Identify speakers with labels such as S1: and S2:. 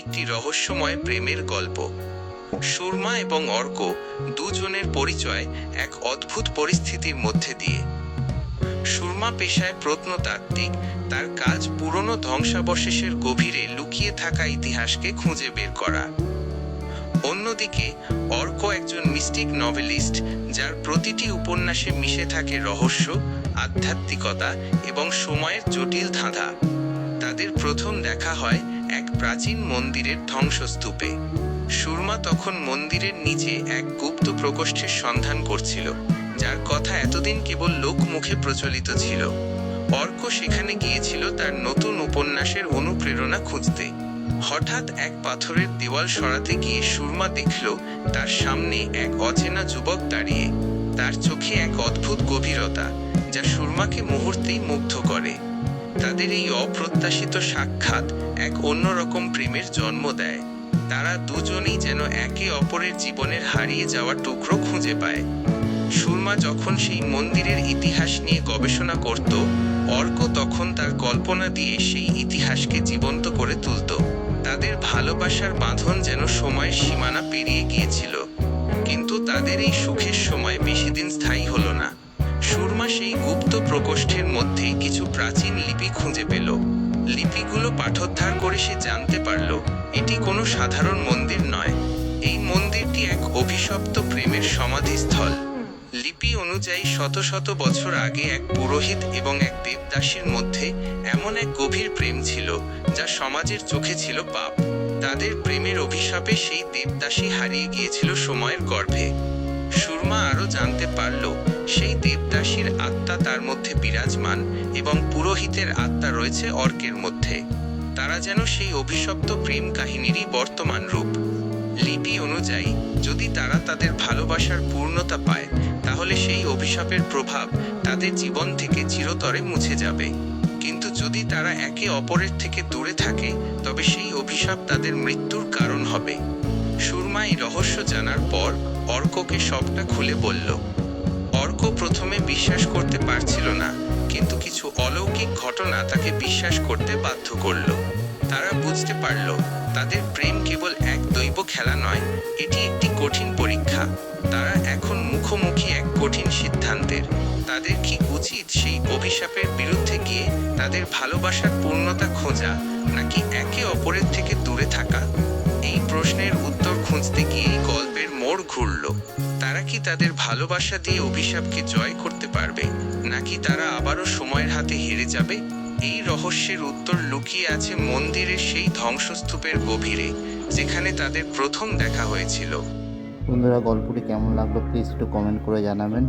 S1: একটি রহস্যময় প্রেমের গল্প। সুরমা এবং অর্ক দুজনের পরিচয় এক অদ্ভুত পরিস্থিতির মধ্যে দিয়ে। সুরমা পেশায় প্রত্নতাত্ত্বিক, তার কাজ পুরনো ধ্বংসাবশেষের গভীরে লুকিয়ে থাকা ইতিহাসকে খুঁজে বের করা। অন্যদিকে অর্ক একজন মিস্টিক নভেলিস্ট, যার প্রতিটি উপন্যাসে মিশে থাকে রহস্য, আধ্যাত্মিকতা এবং সময়ের জটিল ধাঁধা। তাদের প্রথম দেখা হয় এক প্রাচীন মন্দিরের ধ্বংসস্তূপে। সুরমা তখন মন্দিরের নিচে এক গুপ্ত প্রকোষ্ঠের সন্ধান করছিল, যার কথা এতদিন কেবল লোক মুখে প্রচলিত ছিল। অর্ক সেখানে গিয়েছিল তার নতুন উপন্যাসের অনুপ্রেরণা খুঁজতে। হঠাৎ এক পাথরের দেওয়াল সরাতে গিয়ে সুরমা দেখল তার সামনে এক অচেনা যুবক দাঁড়িয়ে। তার চোখে এক অদ্ভুত গভীরতা, যা সুরমাকে মুহূর্তেই মুগ্ধ করে। তাদের এই অপ্রত্যাশিত সাক্ষাৎ এক অন্যরকম প্রেমের জন্ম দেয়। তারা দুজনেই যেন একে অপরের জীবনের হারিয়ে যাওয়া টুকরো খুঁজে পায়। সুরমা যখন সেই মন্দিরের ইতিহাস নিয়ে গবেষণা করত, অর্ক তখন তার কল্পনা দিয়ে সেই ইতিহাসকে জীবন্ত করে তুলত। তাদের ভালোবাসার বাঁধন যেন সময়ের সীমানা পেরিয়ে গিয়েছিল। কিন্তু তাদের এই সুখের সময় বেশি দিন স্থায়ী হলো না। সুরমা সেই গুপ্ত প্রকোষ্ঠের মধ্যেই কিছু প্রাচীন লিপি খুঁজে পেল। লিপিগুলো পাঠোদ্ধার করে সে জানতে পারল এটি কোনো সাধারণ মন্দির নয়। এই মন্দিরটি এক অভিশপ্ত প্রেমের সমাধিস্থল। লিপি অনুযায়ী শত শত বছর আগে এক পুরোহিত এবং এক দেবদাসীর মধ্যে এমন এক গভীর প্রেম ছিল, যা সমাজের চোখে ছিল পাপ। তাদের প্রেমের অভিশাপে সেই দেবদাসী হারিয়ে গিয়েছিল সময়ের গর্ভে। সুরমা আরও জানতে পারল সেই দেবদাসীর আত্মা তার মধ্যে বিরাজমান এবং পুরোহিতের আত্মা রয়েছে অর্কের মধ্যে। তারা যেন সেই অভিশপ্ত প্রেম কাহিনীরই বর্তমান রূপ। লিপি অনুযায়ী যদি তারা তাদের ভালোবাসার পূর্ণতা পায়, তাহলে সেই অভিশাপের প্রভাব তাদের জীবন থেকে চিরতরে মুছে যাবে। কিন্তু যদি তারা একে অপরের থেকে দূরে থাকে, তবে সেই অভিশাপ তাদের মৃত্যুর কারণ হবে। সুরমা এই রহস্য জানার পর অর্ককে সবটা খুলে বলল। অর্ক প্রথমে বিশ্বাস করতে পারছিল না, কিন্তু কিছু অলৌকিক ঘটনা তাকে বিশ্বাস করতে বাধ্য করল। তারা বুঝতে পারল তাদের প্রেম কেবল এক দৈব খেলা নয়, এটি একটি কঠিন পরীক্ষা। তারা এখন মুখোমুখি এক কঠিন সিদ্ধান্তের। তাদের কি উচিত সেই অভিশাপের বিরুদ্ধে গিয়ে তাদের ভালোবাসার পূর্ণতা খোঁজা, নাকি একে অপরের থেকে দূরে থাকা? এই প্রশ্নের উত্তর খুঁজতে গিয়ে গল্পের মোড় ঘুরল। তারা কি তাদের ভালোবাসা দিয়ে অভিশাপকে জয় করতে পারবে, নাকি তারা আবারও সময়ের হাতে হেরে যাবে? এই রহস্যের উত্তর লুকিয়ে আছে মন্দিরের সেই ধ্বংসস্তূপের গভীরে, যেখানে তাদের প্রথম দেখা হয়েছিল।
S2: বন্ধুরা, গল্পটি কেমন লাগলো প্লিজ একটু কমেন্ট করে জানাবেন।